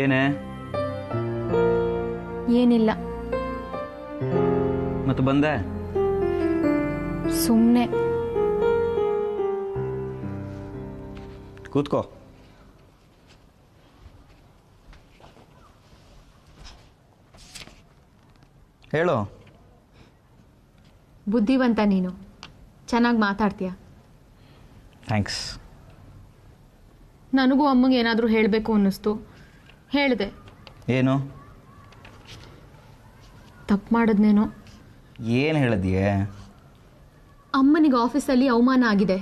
ಏನೇ? ಏನಿಲ್ಲ. ಮತ್ತೆ ಬಂದೆ? ಸುಮ್ಮನೆ. ಕೂತ್ಕೋ. ಹೇಳು. ಬುದ್ಧಿವಂತ ನೀನು, ಚೆನ್ನಾಗಿ ಮಾತಾಡ್ತೀಯ. ಥ್ಯಾಂಕ್ಸ್. ನನಗೂ ಅಮ್ಮಗೆ ಏನಾದರೂ ಹೇಳಬೇಕು ಅನ್ನಿಸ್ತು, ಹೇಳಿದೆ. ಏನು? ತಪ್ಪು ಮಾಡಿದ್ನೇನೋ. ಏನು ಹೇಳಿದ್ಯೆ? ಅಮ್ಮನಿಗೆ ಆಫೀಸಲ್ಲಿ ಅವಮಾನ ಆಗಿದೆ,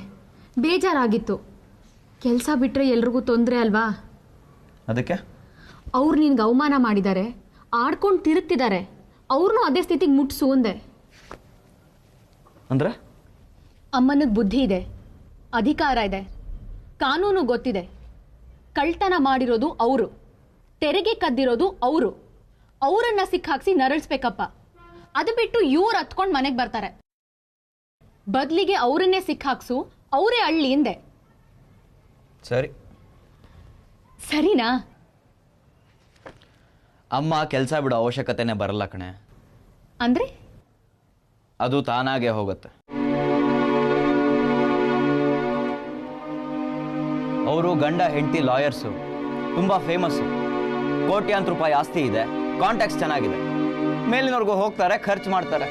ಬೇಜಾರಾಗಿತ್ತು. ಕೆಲಸ ಬಿಟ್ಟರೆ ಎಲ್ರಿಗೂ ತೊಂದರೆ ಅಲ್ವಾ? ಅದಕ್ಕೆ ಅವ್ರು ನಿನ್ಗೆ ಅವಮಾನ ಮಾಡಿದ್ದಾರೆ, ಆಡ್ಕೊಂಡು ತಿರುಗ್ತಿದ್ದಾರೆ. ಅವ್ರನ್ನೂ ಅದೇ ಸ್ಥಿತಿಗೆ ಮುಟ್ಸು ಅಂದೆ. ಅಂದ್ರೆ ಅಮ್ಮನಿಗೆ ಬುದ್ಧಿ ಇದೆ, ಅಧಿಕಾರ ಇದೆ, ಕಾನೂನು ಗೊತ್ತಿದೆ. ಕಳ್ತನ ಮಾಡಿರೋದು ಅವರು, ತೆರಿಗೆ ಕದ್ದಿರೋದು ಅವರು. ಅವರನ್ನ ಸಿಕ್ಕಾಕ್ಸಿ ನರಳಿಸ್ಬೇಕಪ್ಪ. ಅದು ಬಿಟ್ಟು ಇವ್ರು ಹತ್ಕೊಂಡು ಮನೆಗೆ ಬರ್ತಾರೆ. ಬದಲಿಗೆ ಅವರನ್ನೇ ಸಿಕ್ಕಾಕ್ಸು, ಅವರೇ ಅಳ್ಳಿ ಹಿಂದೆ. ಸರಿ. ಸರಿನಾ? ಅಮ್ಮ ಕೆಲಸ ಬಿಡೋ ಅವಶ್ಯಕತೆನೇ ಬರಲ್ಲ ಕಣೆ. ಅಂದ್ರೆ ಅದು ತಾನಾಗೆ ಹೋಗುತ್ತೆ. ಅವರು ಗಂಡ ಹೆಂಡತಿ ಲಾಯರ್ಸು, ತುಂಬಾ ಫೇಮಸ್ಸು, ಕೋಟ್ಯಾಂತರ ರೂಪಾಯಿ ಆಸ್ತಿ ಇದೆ, ಕಾಂಟ್ಯಾಕ್ಟ್ಸ್ ಚೆನ್ನಾಗಿದೆ. ಮೇಲಿನವ್ರಿಗೂ ಹೋಗ್ತಾರೆ, ಖರ್ಚು ಮಾಡ್ತಾರೆ.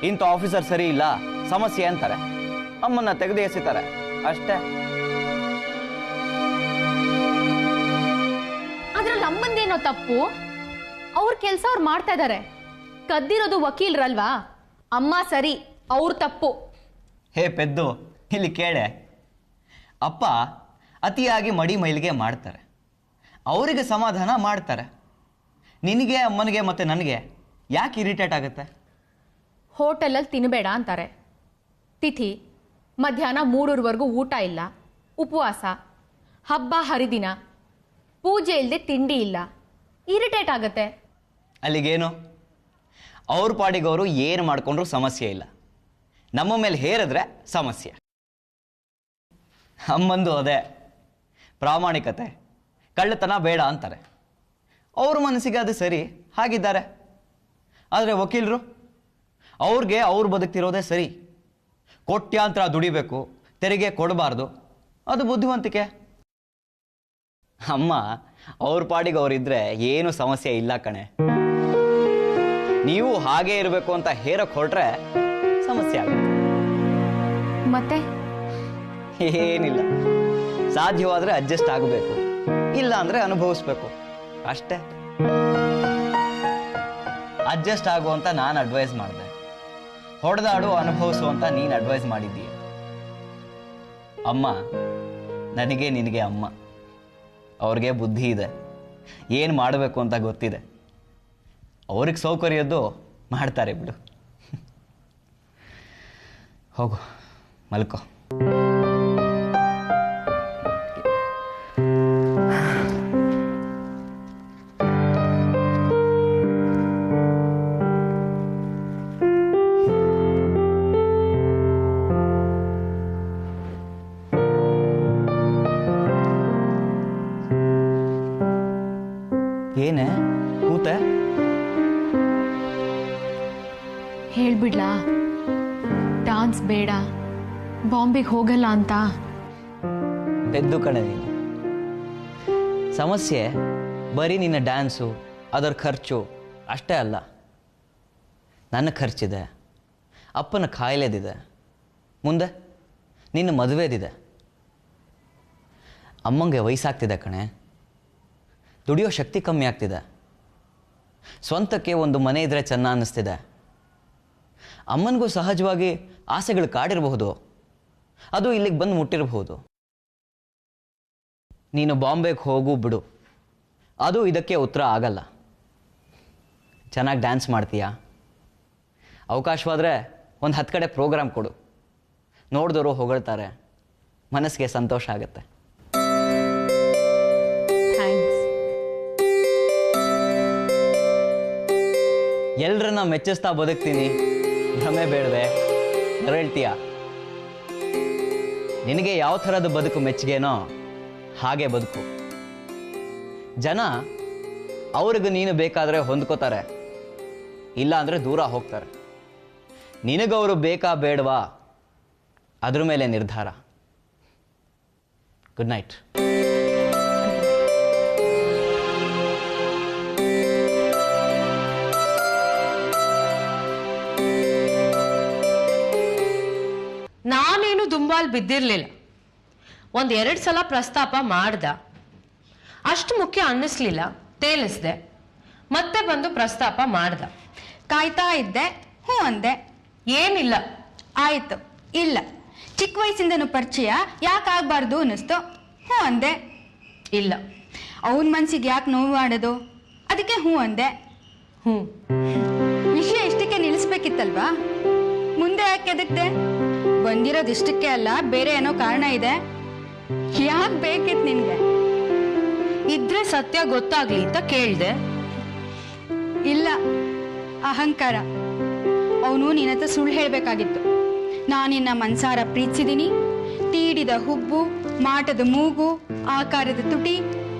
ಇಂಥ ಆಫೀಸರ್ ಸರಿ ಇಲ್ಲ, ಸಮಸ್ಯೆ ಅಂತಾರೆ, ಅಮ್ಮನ್ನ ತೆಗೆದು ಎಸಿತಾರೆ ಅಷ್ಟೇ. ಅದ್ರಲ್ಲಿ ಅಮ್ಮಂದೇನೋ ತಪ್ಪು? ಅವ್ರ ಕೆಲಸ ಅವ್ರು ಮಾಡ್ತಾ ಇದ್ದಾರೆ. ಕದ್ದಿರೋದು ವಕೀಲರಲ್ವಾ? ಅಮ್ಮ ಸರಿ, ಅವ್ರ ತಪ್ಪು. ಹೇ ಪೆದ್ದು, ಇಲ್ಲಿ ಕೇಳೆ. ಅಪ್ಪ ಅತಿಯಾಗಿ ಮಡಿ ಮೈಲಿಗೆ ಮಾಡ್ತಾರೆ, ಅವರಿಗೆ ಸಮಾಧಾನ ಮಾಡ್ತಾರೆ. ನಿನಗೆ, ಅಮ್ಮನಿಗೆ ಮತ್ತೆ ನನಗೆ ಯಾಕೆ ಇರಿಟೇಟ್ ಆಗುತ್ತೆ? ಹೋಟೆಲಲ್ಲಿ ತಿನ್ನಬೇಡ ಅಂತಾರೆ, ತಿಥಿ ಮಧ್ಯಾಹ್ನ 3:00ವರೆಗೂ ಊಟ ಇಲ್ಲ, ಉಪವಾಸ, ಹಬ್ಬ ಹರಿದಿನ, ಪೂಜೆ ಇಲ್ಲದೆ ತಿಂಡಿ ಇಲ್ಲ, ಇರಿಟೇಟ್ ಆಗತ್ತೆ. ಅಲ್ಲಿಗೇನು? ಅವ್ರ ಪಾಡಿಗವರು ಏನು ಮಾಡ್ಕೊಂಡ್ರು ಸಮಸ್ಯೆ ಇಲ್ಲ, ನಮ್ಮ ಮೇಲೆ ಹೇರಿದ್ರೆ ಸಮಸ್ಯೆ. ಅಮ್ಮಂದು ಅದೇ ಪ್ರಾಮಾಣಿಕತೆ, ಕಳ್ಳತನ ಬೇಡ ಅಂತಾರೆ. ಅವ್ರ ಮನಸ್ಸಿಗೆ ಅದು ಸರಿ, ಹಾಗಿದ್ದಾರೆ. ಆದರೆ ವಕೀಲರು, ಅವ್ರಿಗೆ ಅವ್ರು ಬದುಕ್ತಿರೋದೇ ಸರಿ. ಕೋಟ್ಯಾಂತರ ದುಡಿಬೇಕು, ತೆರಿಗೆ ಕೊಡಬಾರ್ದು, ಅದು ಬುದ್ಧಿವಂತಿಕೆ. ಅಮ್ಮ ಅವ್ರ ಪಾಡಿಗೆ ಅವರಿದ್ರೆ ಏನು ಸಮಸ್ಯೆ ಇಲ್ಲ ಕಣೆ. ನೀವು ಹಾಗೇ ಇರಬೇಕು ಅಂತ ಹೇರಕ್ಕೆ ಹೊರಟ್ರೆ ಸಮಸ್ಯೆ ಆಗುತ್ತೆ. ಮತ್ತೆ ಏನಿಲ್ಲ, ಸಾಧ್ಯವಾದರೆ ಅಡ್ಜಸ್ಟ್ ಆಗಬೇಕು, ಇಲ್ಲ ಅಂದ್ರೆ ಅನುಭವಿಸ್ಬೇಕು ಅಷ್ಟೇ. ಅಡ್ಜಸ್ಟ್ ಆಗು ಅಂತ ನಾನು ಅಡ್ವೈಸ್ ಮಾಡಿದೆ, ಹೊಡೆದಾಡು ಅನುಭವಿಸು ಅಂತ ನೀನು ಅಡ್ವೈಸ್ ಮಾಡಿದ್ದೀಯ. ಅಮ್ಮ ನನಗೆ ನಿನಗೆ ಅಮ್ಮ, ಅವ್ರಿಗೆ ಬುದ್ಧಿ ಇದೆ, ಏನು ಮಾಡಬೇಕು ಅಂತ ಗೊತ್ತಿದೆ. ಅವ್ರಿಗೆ ಸೌಕರ್ಯದ್ದು ಮಾಡ್ತಾರೆ ಬಿಡು. ಹೋಗು ಮಲ್ಕೋ. ಏನೇ ಕೂತೆ? ಹೇಳ್ಬಿಡ್ಲಾ, ಡಾನ್ಸ್ ಬೇಡ, ಬಾಂಬೆಗೆ ಹೋಗಲ್ಲ ಅಂತ? ಪೆದ್ದು ಕಣೆ ನೀನು. ಸಮಸ್ಯೆ ಬರೀ ನಿನ್ನ ಡ್ಯಾನ್ಸು, ಅದರ ಖರ್ಚು ಅಷ್ಟೇ ಅಲ್ಲ. ನನ್ನ ಖರ್ಚಿದೆ, ಅಪ್ಪನ ಕಾಯಿಲೆದಿದೆ, ಮುಂದೆ ನಿನ್ನ ಮದುವೆದಿದೆ. ಅಮ್ಮಂಗೆ ವಯಸ್ಸಾಗ್ತಿದೆ ಕಣೆ, ದುಡಿಯೋ ಶಕ್ತಿ ಕಮ್ಮಿ ಆಗ್ತಿದೆ. ಸ್ವಂತಕ್ಕೆ ಒಂದು ಮನೆ ಇದ್ರೆ ಚೆನ್ನ ಅನ್ನಿಸ್ತಿದೆ. ಅಮ್ಮನಿಗೂ ಸಹಜವಾಗಿ ಆಸೆಗಳು ಕಾಡಿರಬಹುದು, ಅದು ಇಲ್ಲಿಗೆ ಬಂದು ಮುಟ್ಟಿರಬಹುದು. ನೀನು ಬಾಂಬೆಗೆ ಹೋಗು ಬಿಡು, ಅದು ಇದಕ್ಕೆ ಉತ್ತರ ಆಗಲ್ಲ. ಚೆನ್ನಾಗಿ ಡ್ಯಾನ್ಸ್ ಮಾಡ್ತೀಯಾ? ಅವಕಾಶವಾದರೆ ಒಂದು 10 ಕಡೆ ಪ್ರೋಗ್ರಾಮ್ ಕೊಡು, ನೋಡಿದವರು ಹೊಗಳ್ತಾರೆ, ಮನಸ್ಸಿಗೆ ಸಂತೋಷ ಆಗುತ್ತೆ. ಎಲ್ರನ್ನ ಮೆಚ್ಚಿಸ್ತಾ ಬದುಕ್ತೀನಿ, ಭ್ರಮೆ ಬೇಡವೆ, ಹೇಳ್ತೀಯ. ನಿನಗೆ ಯಾವ ಥರದ ಬದುಕು ಮೆಚ್ಚುಗೆನೋ ಹಾಗೆ ಬದುಕು. ಜನ ಅವ್ರಿಗೆ ನೀನು ಬೇಕಾದರೆ ಹೊಂದ್ಕೋತಾರೆ, ಇಲ್ಲ ಅಂದರೆ ದೂರ ಹೋಗ್ತಾರೆ. ನಿನಗವರು ಬೇಕಾ ಬೇಡವಾ ಅದ್ರ ಮೇಲೆ ನಿರ್ಧಾರ. Good night. ನಾನೇನು ದುಂಬಾಲ್ ಬಿದ್ದಿರ್ಲಿಲ್ಲ. 1-2 ಸಲ ಪ್ರಸ್ತಾಪ ಮಾಡ್ದ, ಅಷ್ಟು ಮುಖ್ಯ ಅನ್ನಿಸ್ಲಿಲ್ಲ, ತೇಲಿಸ್ದೆ. ಮತ್ತೆ ಬಂದು ಪ್ರಸ್ತಾಪ ಮಾಡ್ದ. ಕಾಯ್ತಾ ಇದ್ದೆ, ಹ್ಞೂ ಅಂದೆ. ಏನಿಲ್ಲ. ಆಯ್ತು, ಇಲ್ಲ ಚಿಕ್ಕ ವಯಸ್ಸಿಂದನೂ ಪರಿಚಯ, ಯಾಕೆ ಆಗ್ಬಾರ್ದು ಅನ್ನಿಸ್ತು, ಹ್ಞೂ ಅಂದೆ. ಇಲ್ಲ. ಅವನ ಮನ್ಸಿಗೆ ಯಾಕೆ ನೋವು ಮಾಡೋದು, ಅದಕ್ಕೆ ಹ್ಞೂ ಅಂದೆ. ಹ್ಞೂ. ವಿಷಯ ಇಷ್ಟಕ್ಕೆ ನಿಲ್ಲಿಸ್ಬೇಕಿತ್ತಲ್ವಾ, ಮುಂದೆ ಯಾಕೆ ಎದಕ್ತೆ? ಬಂದಿರೋದು ಇಷ್ಟಕ್ಕೆ ಅಲ್ಲ, ಬೇರೆ ಏನೋ ಕಾರಣ ಇದೆ. ಯಾಕೆ ಬೇಕಿತ್ತು ನಿನ್ಗೆ? ಇದ್ರೆ ಸತ್ಯ ಗೊತ್ತಾಗ್ಲಿ ಅಂತ ಕೇಳ್ದೆ. ಇಲ್ಲ, ಅಹಂಕಾರ. ಅವನು ನಿನ್ನ ಹತ್ರ ಸುಳ್ಳು ಹೇಳಬೇಕಾಗಿತ್ತು. ನಾನಿನ್ನ ಮನ್ಸಾರ ಪ್ರೀತಿಸಿದೀನಿ, ತೀಡಿದ ಹುಬ್ಬು, ಮಾಟದ ಮೂಗು, ಆಕಾರದ ತುಟಿ,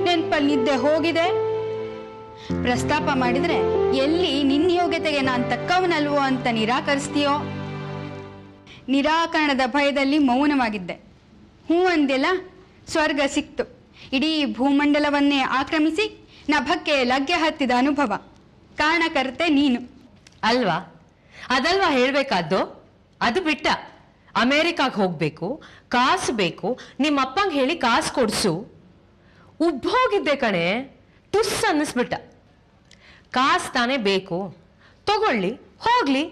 ನೆನ್ಪಲ್ಲಿ ನಿದ್ದೆ ಹೋಗಿದೆ. ಪ್ರಸ್ತಾಪ ಮಾಡಿದ್ರೆ ಎಲ್ಲಿ ನಿನ್ನ ಯೋಗ್ಯತೆಗೆ ನಾನು ತಕ್ಕವನಲ್ವೋ ಅಂತ ನಿರಾಕರಿಸ್ತೀಯೋ. ನಿರಾಕರಣದ ಭಯದಲ್ಲಿ ಮೌನವಾಗಿದ್ದೆ. ಹ್ಞೂ ಅಂದಿಲ್ಲ, ಸ್ವರ್ಗ ಸಿಕ್ತು. ಇಡೀ ಭೂಮಂಡಲವನ್ನೇ ಆಕ್ರಮಿಸಿ ನಭಕ್ಕೆ ಲಗ್ಗೆ ಹತ್ತಿದ ಅನುಭವ. ಕಾರಣಕರ್ತೆ ನೀನು ಅಲ್ವಾ? ಅದಲ್ವಾ ಹೇಳ್ಬೇಕಾದ್ದು? ಅದು ಬಿಟ್ಟ ಅಮೇರಿಕಾಗ್ ಹೋಗ್ಬೇಕು, ಕಾಸು ಬೇಕು, ನಿಮ್ಮ ಅಪ್ಪಂಗೆ ಹೇಳಿ ಕಾಸು ಕೊಡ್ಸು. ಉಬ್ಬೋಗಿದ್ದೆ ಕಣೆ, ತುಸ್ ಅನ್ನಿಸ್ಬಿಟ್ಟ. ಕಾಸು ತಾನೇ ಬೇಕು, ತಗೊಳ್ಳಿ, ಹೋಗ್ಲಿ,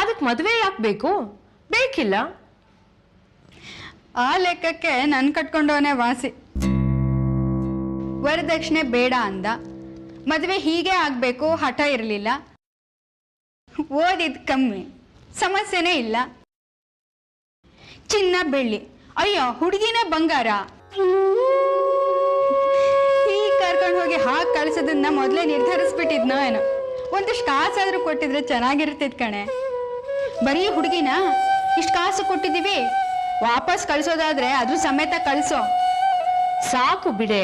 ಅದಕ್ಕೆ ಮದುವೆ ಯಾಕೆ ಬೇಕು? ಬೇಕಿಲ್ಲ. ಆ ಲೆಕ್ಕಕ್ಕೆ ನನ್ ಕಟ್ಕೊಂಡವನೇ ವಾಸಿ. ವರದಕ್ಷಿಣೆ ಬೇಡ ಅಂದ, ಮದುವೆ ಹೀಗೆ ಆಗ್ಬೇಕು ಹಠ ಇರಲಿಲ್ಲ. ಓದಿದ್ ಕಮ್ಮಿ, ಸಮಸ್ಯೆನೇ ಇಲ್ಲ. ಚಿನ್ನ ಬೆಳ್ಳಿ, ಅಯ್ಯೋ ಹುಡುಗಿನೇ ಬಂಗಾರ. ಹೀಗೆ ಕರ್ಕೊಂಡು ಹೋಗಿ ಹಾಗೆ ಕಳ್ಸೋದನ್ನ ಮೊದಲೇ ನಿರ್ಧರಿಸ್ಬಿಟ್ಟಿದ್ನೋ ಏನೋ. ಒಂದಿಷ್ಟು ಕಾಸಾದ್ರೂ ಕೊಟ್ಟಿದ್ರೆ ಚೆನ್ನಾಗಿರ್ತಿದ್ ಕಣೆ. ಬರೀ ಹುಡುಗಿನ ಇಷ್ಟು ಕಾಸು ಕೊಟ್ಟಿದ್ದೀವಿ, ವಾಪಸ್ ಕಳ್ಸೋದಾದ್ರೆ ಅದ್ರ ಸಮೇತ ಕಳ್ಸೋ. ಸಾಕು ಬಿಡೆ.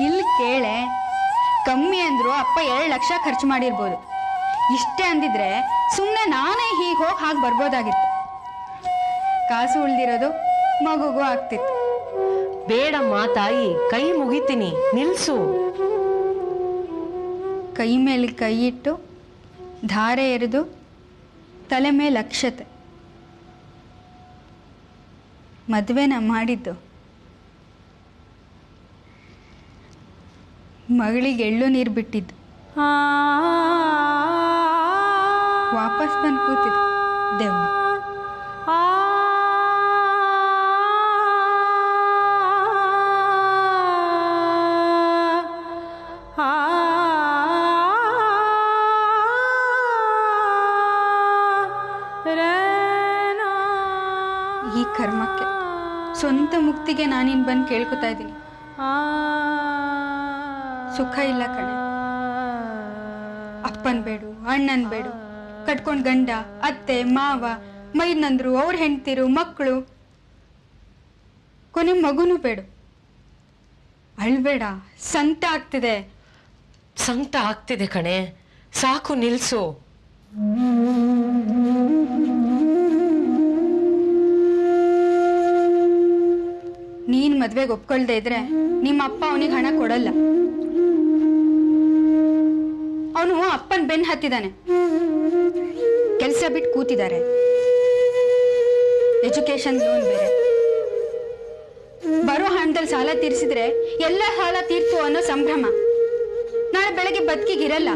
ಇಲ್ಲಿ ಕೇಳೆ, ಕಮ್ಮಿ ಅಂದ್ರು ಅಪ್ಪ 2 ಲಕ್ಷ ಖರ್ಚು ಮಾಡಿರ್ಬೋದು. ಇಷ್ಟೇ ಅಂದಿದ್ರೆ ಸುಮ್ಮನೆ ನಾನೇ ಹೀಗೆ ಹೋಗಿ ಹಾಗೆ ಬರ್ಬೋದಾಗಿತ್ತು. ಕಾಸು ಉಳ್ದಿರೋದು ಮಗುಗೂ ಆಗ್ತಿತ್ತು. ಬೇಡಮ್ಮ ತಾಯಿ, ಕೈ ಮುಗಿತೀನಿ, ನಿಲ್ಸು. ಕೈ ಮೇಲೆ ಕೈ ಇಟ್ಟು ಧಾರೆ ಎರೆದು ತಲೆ ಮೇಲೆ ಅಕ್ಷತೆ. ಮದುವೆನ ಮಾಡಿದ್ದು ಮಗಳಿಗೆ ಎಳ್ಳು ನೀರು ಬಿಟ್ಟಿದ್ದು. ವಾಪಸ್ ಬಂದು ಕೂತಿದ್ದು ದೇವ್ವ. ಈ ಕರ್ಮಕ್ಕೆ ಸ್ವಂತ ಮುಕ್ತಿಗೆ ನಾನಿನ್ ಬಂದು ಕೇಳ್ಕೊತಾ ಇದ್ದೀನಿ. ಸುಖ ಇಲ್ಲ ಕಣೆ. ಅಪ್ಪನ್ ಬೇಡು, ಅಣ್ಣನ್ ಬೇಡು, ಕಟ್ಕೊಂಡ್ ಗಂಡ, ಅತ್ತೆ, ಮಾವ, ಮೈದ್ನಂದ್ರು, ಅವ್ರ ಹೆಂಡ್ತಿರು, ಮಕ್ಕಳು, ಕೊನೆ ಮಗುನು ಬೇಡು. ಅಳ್ಬೇಡ, ಸಂತ ಆಗ್ತಿದೆ. ಸಂಕಟ ಆಗ್ತಿದೆ ಕಣೆ, ಸಾಕು, ನಿಲ್ಸು. ನೀನ್ ಮದ್ವೆಗೆ ಒಪ್ಕೊಳ್ದೆ ಇದ್ರೆ ನಿಮ್ಮ ಅಪ್ಪ ಅವನಿಗೆ ಹಣ ಕೊಡಲ್ಲ. ಅವನು ಅಪ್ಪನ್ ಬೆನ್ ಹತ್ತಿದಾನೆ. ಕೆಲಸ ಬಿಟ್ಟು ಕೂತಿದ್ದಾರೆ. ಎಜುಕೇಶನ್ ಲೋನ್ ಬೇರೆ. ಬರೋ ಹಣದಲ್ಲಿ ಸಾಲ ತೀರಿಸಿದ್ರೆ ಎಲ್ಲ ಸಾಲ ತೀರ್ತು ಅನ್ನೋ ಸಂಭ್ರಮ. ನಾಳೆ ಬೆಳಗ್ಗೆ ಬದುಕಿಗಿರಲ್ಲ.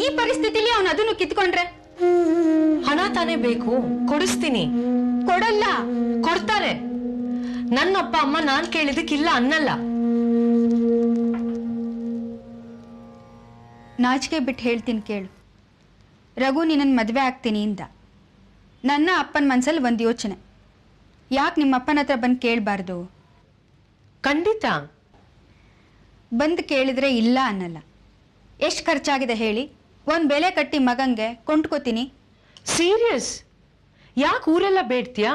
ಈ ಪರಿಸ್ಥಿತಿಲಿ ಅವನು ಅದನ್ನು ಕಿತ್ಕೊಂಡ್ರೆ? ಹಣ ತಾನೇ ಬೇಕು, ಕೊಡಿಸ್ತೀನಿ. ಕೊಡಲ್ಲ. ಕೊಡ್ತಾರೆ. ನನ್ನಪ್ಪ ಅಮ್ಮ ನಾನ್ ಕೇಳಿದಕ್ಕಿಲ್ಲ ಅನ್ನಲ್ಲ. ನಾಚಿಕೆ ಬಿಟ್ಟು ಹೇಳ್ತೀನಿ ಕೇಳು. ರಘು ನಿನ್ನನ್ನು ಮದುವೆ ಆಗ್ತೀನಿ ಇಂದ. ನನ್ನ ಅಪ್ಪನ ಮನಸ್ಸಲ್ಲಿ ಒಂದು ಯೋಚನೆ, ಯಾಕೆ ನಿಮ್ಮ ಅಪ್ಪನ ಹತ್ರ ಬಂದು ಕೇಳಬಾರ್ದು? ಖಂಡಿತ. ಬಂದು ಕೇಳಿದ್ರೆ ಇಲ್ಲ ಅನ್ನಲ್ಲ. ಎಷ್ಟು ಖರ್ಚಾಗಿದೆ ಹೇಳಿ? ಒಂದು ಬೆಲೆ ಕಟ್ಟಿ ಮಗಂಗೆ ಕೊಂಡ್ಕೋತೀನಿ. ಸೀರಿಯಸ್? ಯಾಕೆ ಊರೆಲ್ಲ ಬೇಡ್ತೀಯಾ?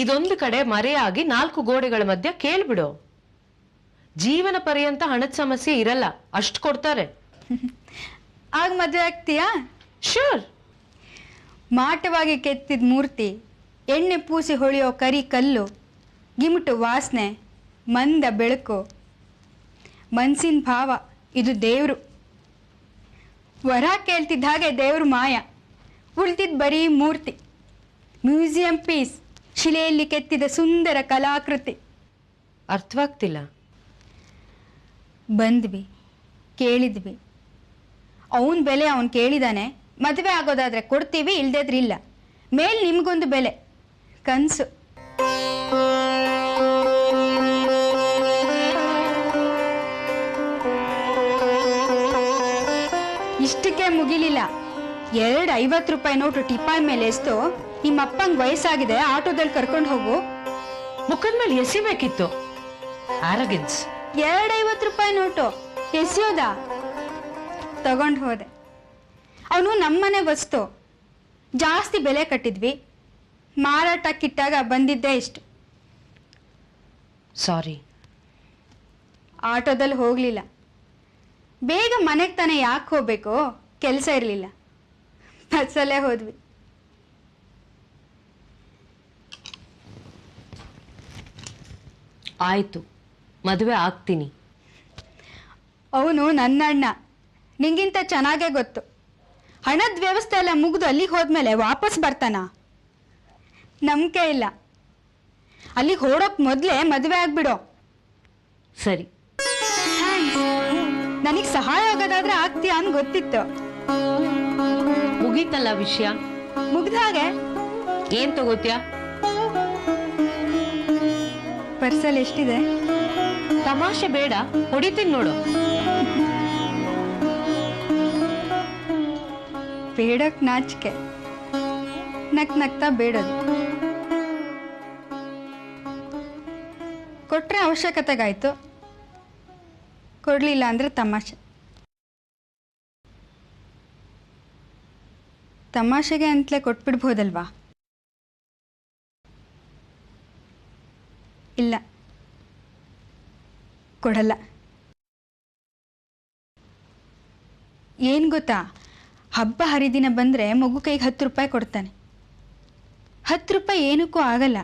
ಇದೊಂದು ಕಡೆ ಮರೆಯಾಗಿ 4 ಗೋಡೆಗಳ ಮಧ್ಯ ಕೇಳ್ಬಿಡು. ಜೀವನ ಪರ್ಯಂತ ಹಣದ ಸಮಸ್ಯೆ ಇರಲ್ಲ, ಅಷ್ಟು ಕೊಡ್ತಾರೆ. ಆಗ ಮದುವೆ ಆಗ್ತೀಯಾ? ಶೂರ್. ಮಾಟವಾಗಿ ಕೆತ್ತಿದ ಮೂರ್ತಿ, ಎಣ್ಣೆ ಪೂಸಿ ಹೊಳೆಯೋ ಕರಿ ಕಲ್ಲು, ಗಿಮಟು ವಾಸನೆ, ಮಂದ ಬೆಳಕು, ಮನ್ಸಿನ ಭಾವ, ಇದು ದೇವರು. ವರ ಕೇಳ್ತಿದ್ದ ಹಾಗೆ ದೇವ್ರ ಮಾಯ, ಉಳ್ತಿದ್ದ ಬರೀ ಮೂರ್ತಿ, ಮ್ಯೂಸಿಯಂ ಪೀಸ್, ಶಿಲೆಯಲ್ಲಿ ಕೆತ್ತಿದ ಸುಂದರ ಕಲಾಕೃತಿ. ಅರ್ಥವಾಗ್ತಿಲ್ಲ. ಬಂದ್ವಿ, ಕೇಳಿದ್ವಿ, ಅವನ ಬೆಲೆ ಅವನು ಕೇಳಿದಾನೆ. ಮದುವೆ ಆಗೋದಾದ್ರೆ ಕೊಡ್ತೀವಿ, ಇಲ್ದೇದ್ರೆ ಇಲ್ಲ. ಮೇಲ್ ನಿಮ್ಗೊಂದು ಬೆಲೆ, ಕನಸು. ಇಷ್ಟಕ್ಕೆ ಮುಗಿಲಿಲ್ಲ. 2 50 ರೂಪಾಯಿ ನೋಟು ಟಿಪಾಯ್ ಮೇಲೆ ಎಸ್ತು, ನಿಮ್ಮ ಅಪ್ಪಂಗೆ ವಯಸ್ಸಾಗಿದೆ, ಆಟೋದಲ್ಲಿ ಕರ್ಕೊಂಡು ಹೋಗು. ಮುಖದ ಮೇಲೆ ಎಸಿಬೇಕಿತ್ತು. ಆರಗೆನ್ಸ್. 2 50 ರೂಪಾಯಿ ನೋಟು ಎಸೆಯೋದ? ತಗೊಂಡು ಹೋದೆ. ಅವನು ನಮ್ಮನೆ ವಸ್ತು, ಜಾಸ್ತಿ ಬೆಲೆ ಕಟ್ಟಿದ್ವಿ. ಮಾರಾಟಕ್ಕಿಟ್ಟಾಗ ಬಂದಿದ್ದೇ ಇಷ್ಟು. ಸಾರಿ. ಆಟೋದಲ್ಲಿ ಹೋಗಲಿಲ್ಲ. ಬೇಗ ಮನೆಗೆ ತಾನೇ ಯಾಕೆ ಹೋಗ್ಬೇಕು? ಕೆಲಸ ಇರಲಿಲ್ಲ, ಬಸ್ಸಲ್ಲೇ ಹೋದ್ವಿ. ಆಯ್ತು, ಮದುವೆ ಆಗ್ತೀನಿ. ಅವನು ನನ್ನ ಅಣ್ಣ, ನಿಂಗಿಂತ ಚೆನ್ನಾಗೇ ಗೊತ್ತು. ಹಣದ ವ್ಯವಸ್ಥೆ ಎಲ್ಲ ಮುಗಿದು ಅಲ್ಲಿಗೆ ಹೋದ್ಮೇಲೆ ವಾಪಸ್ ಬರ್ತಾನ? ನಂಬಿಕೆ ಇಲ್ಲ. ಅಲ್ಲಿಗೆ ಹೊರಡೋಕ್ ಮೊದಲೇ ಮದುವೆ ಆಗ್ಬಿಡೋ. ಸರಿ. ನನಗೆ ಸಹಾಯ ಆಗೋದಾದ್ರೆ ಆಗ್ತೀಯ ಅಂತ ಗೊತ್ತಿತ್ತು. ಮುಗೀತಲ್ಲ ವಿಷಯ. ಮುಗ್ದ ಹಾಗೆ. ಏನ್ ತಗೋತ್ಯಾ? ಪರ್ಸಲ್ಲಿ ಎಷ್ಟಿದೆ? ತಮಾಷೆ ಬೇಡ, ಹೊಡಿತೀನಿ ನೋಡು. ಬೇಡಕ್ ನಾಚಿಕೆ, ನಗ್ತಾ ಬೇಡದು. ಕೊಟ್ರೆ ಅವಶ್ಯಕತೆಗಾಯ್ತು, ಕೊಡ್ಲಿಲ್ಲ ಅಂದ್ರೆ ತಮಾಷೆ. ತಮಾಷೆಗೆ ಅಂತಲೇ ಕೊಟ್ಬಿಡ್ಬೋದಲ್ವಾ? ಇಲ್ಲ, ಕೊಡಲ್ಲ. ಏನು ಗೊತ್ತಾ, ಹಬ್ಬ ಹರಿದಿನ ಬಂದರೆ ಮಗು ಕೈಗೆ 10 ರೂಪಾಯಿ ಕೊಡ್ತಾನೆ. 10 ರೂಪಾಯಿ ಏನಕ್ಕೂ ಆಗಲ್ಲ.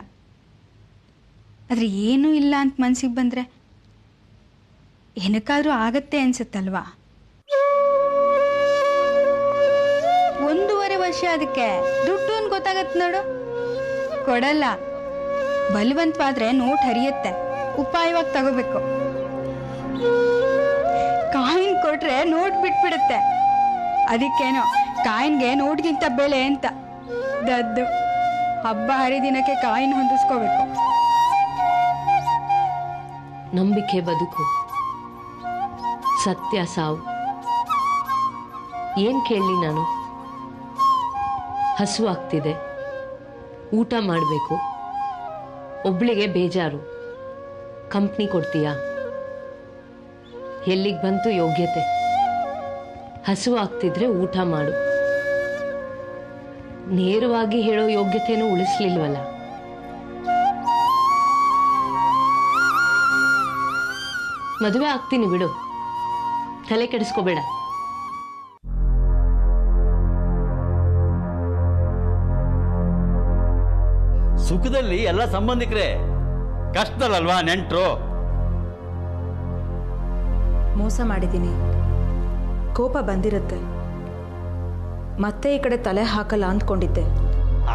ಆದರೆ ಏನೂ ಇಲ್ಲ ಅಂತ ಮನಸ್ಸಿಗೆ ಬಂದರೆ ಏನಕ್ಕಾದ್ರೂ ಆಗತ್ತೆ ಅನ್ಸುತ್ತಲ್ವಾ? 1.5 ವರ್ಷ ಅದಕ್ಕೆ ದುಡ್ಡು ಅಂತ ಗೊತ್ತಾಗತ್ತೆ ನೋಡು. ಕೊಡಲ್ಲ. ಬಲವಂತವಾದ್ರೆ ನೋಟ್ ಹರಿಯುತ್ತೆ, ಉಪಾಯವಾಗಿ ತಗೋಬೇಕು. ಕಾಯಿನ್ ಕೊಟ್ರೆ ನೋಟ್ ಬಿಟ್ಬಿಡುತ್ತೆ. ಅದಕ್ಕೇನೋ ಕಾಯಿನ್ಗೆ ನೋಟ್ಗಿಂತ ಬೆಲೆ ಅಂತ. ದದ್ದು ಹಬ್ಬ ಹರಿದಿನಕ್ಕೆ ಕಾಯಿನ್ ಹೊಂದಿಸ್ಕೋಬೇಕು. ನಂಬಿಕೆ ಬದುಕು, ಸತ್ಯ ಸಾವು. ಏನ್ ಕೇಳಲಿ ನಾನು? ಹಸು ಆಗ್ತಿದೆ, ಊಟ ಮಾಡಬೇಕು, ಒಬ್ಳಿಗೆ ಬೇಜಾರು. ಕಂಪ್ನಿ ಕೊಡ್ತೀಯಾ? ಎಲ್ಲಿಗೆ ಬಂತು ಯೋಗ್ಯತೆ? ಹಸು ಆಗ್ತಿದ್ರೆ ಊಟ ಮಾಡು. ನೇರವಾಗಿ ಹೇಳೋ ಯೋಗ್ಯತೆನೂ ಉಳಿಸ್ಲಿಲ್ವಲ್ಲ. ಮದುವೆ ಆಗ್ತೀನಿ ಬಿಡು, ತಲೆ ಕೆಡಿಸ್ಕೋಬೇಡ. ಸುಖದಲ್ಲಿ ಎಲ್ಲ ಸಂಬಂಧಿಕರೇ, ಕಷ್ಟದಲ್ಲಲ್ವಾ ನೆಂಟ್ರು. ಮೋಸ ಮಾಡಿದ್ದೀನಿ, ಕೋಪ ಬಂದಿರುತ್ತೆ. ಮತ್ತೆ ಈ ಕಡೆ ತಲೆ ಹಾಕಲ್ಲ ಅಂದ್ಕೊಂಡಿದ್ದೆ.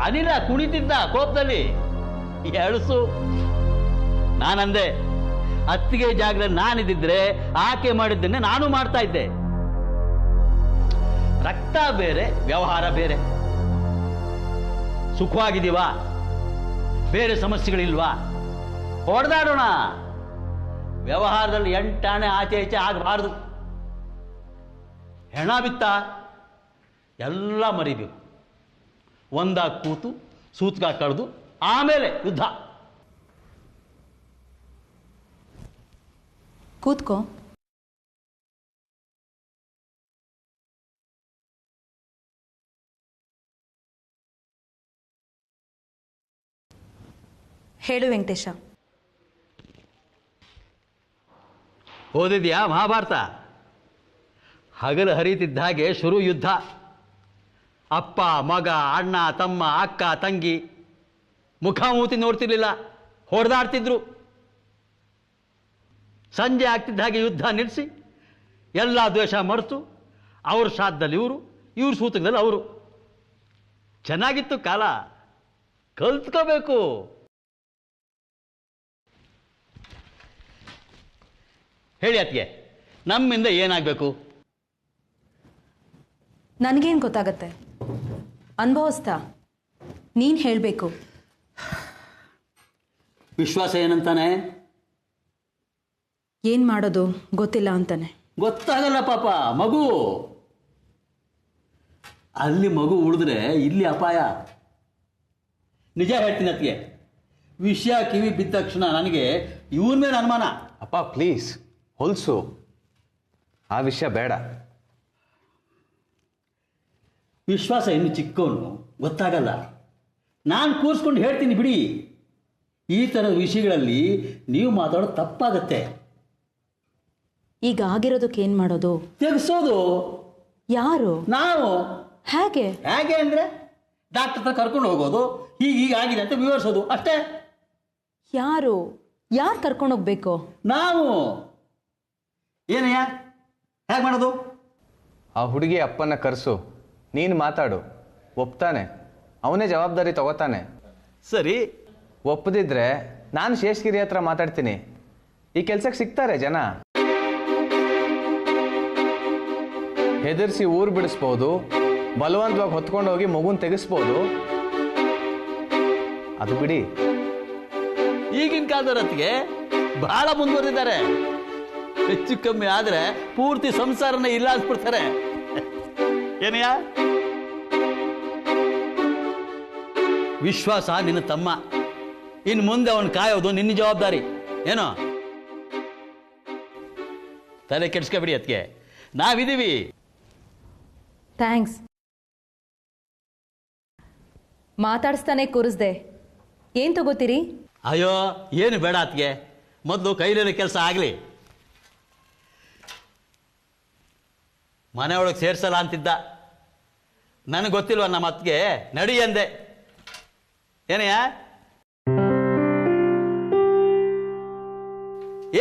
ಅನಿಲ ಕುಣಿತಿದ್ದ ಕೋಪದಲ್ಲಿ ಎಳಸು. ನಾನಂದೆ, ಅತ್ತಿಗೆ ಜಾಗದಲ್ಲಿ ನಾನಿದ್ದಿದ್ರೆ ಆಕೆ ಮಾಡಿದ್ದನ್ನೇ ನಾನು ಮಾಡ್ತಾ ಇದ್ದೆ. ರಕ್ತ ಬೇರೆ, ವ್ಯವಹಾರ ಬೇರೆ. ಸುಖವಾಗಿದ್ದೀವಾ? ಬೇರೆ ಸಮಸ್ಯೆಗಳಿಲ್ವಾ? ಹೊಡೆದಾಡೋಣ. ವ್ಯವಹಾರದಲ್ಲಿ 8 ಆಣೆ ಆಚೆ ಈಚೆ ಆಗಬಾರ್ದು. ಹೆಣ ಬಿತ್ತ ಎಲ್ಲ ಮರಿಬೇಕು. ಒಂದಾಗಿ ಕೂತು ಸೂತ್ಗ ಕಳೆದು ಆಮೇಲೆ ಯುದ್ಧ. ಕೂತ್ಕೋ. ಹೇಳು ವೆಂಕಟೇಶ. ಓದಿದ್ಯಾ ಮಹಾಭಾರತ? ಹಗಲು ಹರಿತಿದ್ದ ಹಾಗೆ ಶುರು ಯುದ್ಧ. ಅಪ್ಪ ಮಗ, ಅಣ್ಣ ತಮ್ಮ, ಅಕ್ಕ ತಂಗಿ ಮುಖಾಮುಖಿ ನೋಡ್ತಿರ್ಲಿಲ್ಲ, ಹೊಡೆದಾಡ್ತಿದ್ರು. ಸಂಜೆ ಆಗ್ತಿದ್ದ ಹಾಗೆ ಯುದ್ಧ ನಿಲ್ಲಿಸಿ ಎಲ್ಲ ದ್ವೇಷ ಮರೆತು ಅವ್ರ ಶ್ರಾದ್ದದಲ್ಲಿ ಇವ್ರ ಸೂತಕದಲ್ಲಿ ಅವರು. ಚೆನ್ನಾಗಿತ್ತು ಕಾಲ, ಕಲ್ತ್ಕೋಬೇಕು. ಹೇಳಿ ಅತ್ತಿಗೆ, ನಮ್ಮಿಂದ ಏನಾಗಬೇಕು? ನನಗೇನು ಗೊತ್ತಾಗತ್ತೆ? ಅನುಭವಿಸ್ತಾ ನೀನು ಹೇಳಬೇಕು. ವಿಶ್ವಾಸ ಏನಂತಾನೆ? ಏನು ಮಾಡೋದು ಗೊತ್ತಿಲ್ಲ ಅಂತಾನೆ. ಗೊತ್ತಾಗಲ್ಲ ಪಾಪ, ಮಗು. ಅಲ್ಲಿ ಮಗು ಉಳಿದ್ರೆ ಇಲ್ಲಿ ಅಪಾಯ. ನಿಜ ಹೇಳ್ತೀನಿ ಅತ್ತಿಗೆ, ವಿಷಯ ಕಿವಿ ಬಿದ್ದ ತಕ್ಷಣ ನನಗೆ ಇವನ ಮೇಲೆ ಅನುಮಾನ. ಅಪ್ಪ ಪ್ಲೀಸ್ ಹೊಲ್ಸು, ಆ ವಿಷಯ ಬೇಡ. ವಿಶ್ವಾಸ ಇನ್ನು ಚಿಕ್ಕವನು, ಗೊತ್ತಾಗಲ್ಲ. ನಾನು ಕೂರಿಸ್ಕೊಂಡು ಹೇಳ್ತೀನಿ ಬಿಡಿ. ಈ ಥರದ ವಿಷಯಗಳಲ್ಲಿ ನೀವು ಮಾತಾಡೋದು ತಪ್ಪಾಗತ್ತೆ. ಈಗ ಆಗಿರೋದಕ್ಕೆ ಏನು ಮಾಡೋದು? ತೆಗೆಸೋದು. ಯಾರು? ನಾವು. ಹೇಗೆ? ಹೇಗೆ ಅಂದರೆ ಡಾಕ್ಟರ್ ಹತ್ರ ಕರ್ಕೊಂಡು ಹೋಗೋದು, ಹೀಗೆ ಆಗಿದೆ ಅಂತ ವಿವರಿಸೋದು ಅಷ್ಟೇ. ಯಾರು ಕರ್ಕೊಂಡೋಗ್ಬೇಕು? ನಾವು. ಏನಯ್ಯ, ಹೇಗೆ ಮಾಡೋದು? ಆ ಹುಡುಗಿ ಅಪ್ಪನ ಕರೆಸು, ನೀನು ಮಾತಾಡು. ಒಪ್ತಾನೆ, ಅವನೇ ಜವಾಬ್ದಾರಿ ತಗೋತಾನೆ. ಸರಿ. ಒಪ್ಪದಿದ್ರೆ ನಾನು ಶೇಷಗಿರಿ ಹತ್ರ ಮಾತಾಡ್ತೀನಿ. ಈ ಕೆಲ್ಸಕ್ಕೆ ಸಿಗ್ತಾರೆ ಜನ. ಹೆದರ್ಸಿ ಊರು ಬಿಡಿಸ್ಬೋದು, ಬಲವಂತವಾಗಿ ಹೊತ್ಕೊಂಡು ಹೋಗಿ ಮಗುನ್ ತೆಗೆಸ್ಬೋದು. ಅದು ಬಿಡಿ. ಈಗಿನ ಕಾಲದವರತ್ತಿಗೆ ಬಹಳ ಮುಂದುವರೆದಿದ್ದಾರೆ. ಹೆಚ್ಚು ಕಮ್ಮಿ ಆದರೆ ಪೂರ್ತಿ ಸಂಸಾರನ ಇಲ್ಲ ಅನ್ಸ್ಬಿಡ್ತಾರೆ. ಏನಯ್ಯ? ವಿಶ್ವಾಸ ನಿನ್ನ ತಮ್ಮ, ಇನ್ನು ಮುಂದೆ ಅವನು ಕಾಯೋದು ನಿನ್ನ ಜವಾಬ್ದಾರಿ. ಏನೋ ತಲೆ ಕೆಡ್ಸ್ಕೊಬಿಡಿ ಅದಕ್ಕೆ, ನಾವಿದ್ದೀವಿ. ಥ್ಯಾಂಕ್ಸ್. ಮಾತಾಡಿಸ್ತಾನೆ ಕೂರಿಸ್ದೆ. ಏನು ತಗೋತೀರಿ? ಅಯ್ಯೋ ಏನು ಬೇಡ ಅದಕ್ಕೆ, ಮೊದಲು ಕೈಲಿರೋ ಕೆಲಸ ಆಗಲಿ. ಮನೆಯೊಳಗೆ ಸೇರ್ಸಲ್ಲ ಅಂತಿದ್ದ, ನನಗೆ ಗೊತ್ತಿಲ್ವ ನಮ್ಮ ಅತ್ತಿಗೆ, ನಡಿ ಅಂದೆ. ಏನಯ್ಯ?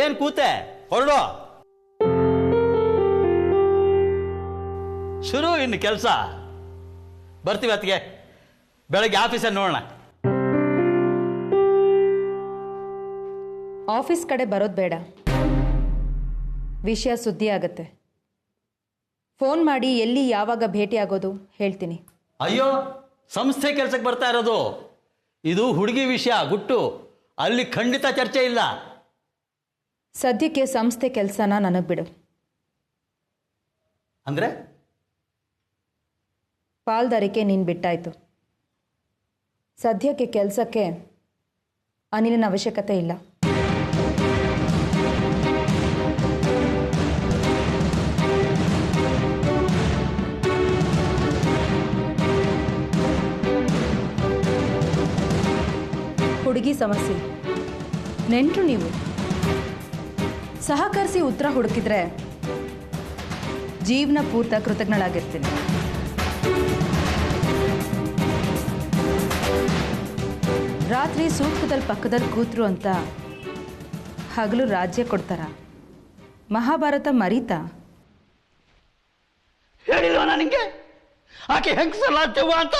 ಏನು ಕೂತೆ, ಹೊರಡು. ಶುರು ಇನ್ನು ಕೆಲಸ. ಬರ್ತೀವಿ ಅತ್ತಿಗೆ, ಬೆಳಗ್ಗೆ ಆಫೀಸಲ್ಲಿ ನೋಡೋಣ. ಆಫೀಸ್ ಕಡೆ ಬರೋದು ಬೇಡ, ವಿಷಯ ಸುದ್ದಿ ಆಗತ್ತೆ. ಫೋನ್ ಮಾಡಿ ಎಲ್ಲಿ ಯಾವಾಗ ಭೇಟಿ ಆಗೋದು ಹೇಳ್ತೀನಿ. ಅಯ್ಯೋ, ಸಂಸ್ಥೆ ಕೆಲಸಕ್ಕೆ ಬರ್ತಾ ಇರೋದು, ಇದು ಹುಡುಗಿ ವಿಷಯ ಗುಟ್ಟು. ಅಲ್ಲಿ ಖಂಡಿತ ಚರ್ಚೆ ಇಲ್ಲ. ಸದ್ಯಕ್ಕೆ ಸಂಸ್ಥೆ ಕೆಲಸನ ನನಗೆ ಬಿಡು. ಅಂದ್ರೆ ಪಾಲ್ದಾರಿಕೆ ನೀನು ಬಿಟ್ಟಾಯ್ತು. ಸದ್ಯಕ್ಕೆ ಕೆಲಸಕ್ಕೆ ಅನಿಲಿನ ಅವಶ್ಯಕತೆ ಇಲ್ಲ. ಹುಡುಗಿ ಸಮಸ್ಯೆ, ನೆಂಟರು ನೀವು, ಸಹಕರಿಸಿ ಉತ್ತರ ಹುಡುಕಿದ್ರೆ ಜೀವನ ಪೂರ್ತ ಕೃತಜ್ಞಳಾಗಿರ್ತೀನಿ. ರಾತ್ರಿ ಸೂಕ್ತದಲ್ಲಿ ಪಕ್ಕದಲ್ಲಿ ಕೂತ್ರು ಅಂತ ಹಗಲು ರಾಜ್ಯ ಕೊಡ್ತಾರ? ಮಹಾಭಾರತ ಮರೀತಾ? ಹೇಳಿಲ್ವ ನನಗೆ ಆಕೆ ಹೆಂಗಸಲ್ಲ ದೆವ್ವ ಅಂತ?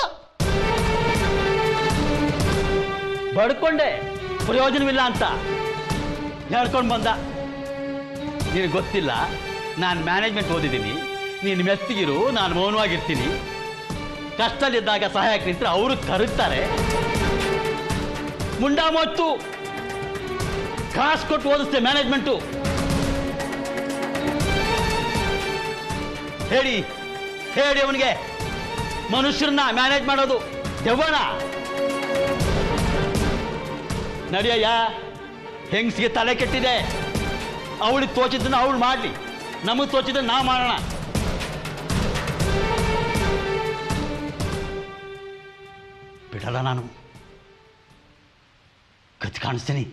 ಬಡ್ಕೊಂಡೆ, ಪ್ರಯೋಜನವಿಲ್ಲ ಅಂತ ಹೇಳ್ಕೊಂಡು ಬಂದ. ನಿನಗೆ ಗೊತ್ತಿಲ್ಲ, ನಾನು ಮ್ಯಾನೇಜ್ಮೆಂಟ್ ಓದಿದ್ದೀನಿ, ನೀನು ಮೆತ್ತಿಗಿರು, ನಾನು ಮೌನವಾಗಿರ್ತೀನಿ. ಕಷ್ಟದಲ್ಲಿದ್ದಾಗ ಸಹಾಯಕ್ಕೆ ನಿಂತರೆ ಅವರು ಕರುತ್ತಾರೆ. ಮುಂಡಾ ಮೊತ್ತು ಕಾಸು ಕೊಟ್ಟು ಓದಿಸ್ತೆ ಮ್ಯಾನೇಜ್ಮೆಂಟು. ಹೇಳಿ ಹೇಳಿ ಅವನಿಗೆ, ಮನುಷ್ಯರನ್ನ ಮ್ಯಾನೇಜ್ ಮಾಡೋದು ದೆವ್ವನ? ನಡಿಯಯ್ಯ, ಹೆಂಗಸಿಗೆ ತಲೆ ಕೆಟ್ಟಿದೆ. ಅವಳಿಗೆ ತೋಚಿದ್ದನ್ನು ಅವಳು ಮಾಡಲಿ, ನಮಗೆ ತೋಚಿದ್ದನ್ನು ನಾವು ಮಾಡೋಣ. ಬಿಡಲ್ಲ ನಾನು, ಕತ್ ಕಾಣಿಸ್ತೀನಿ.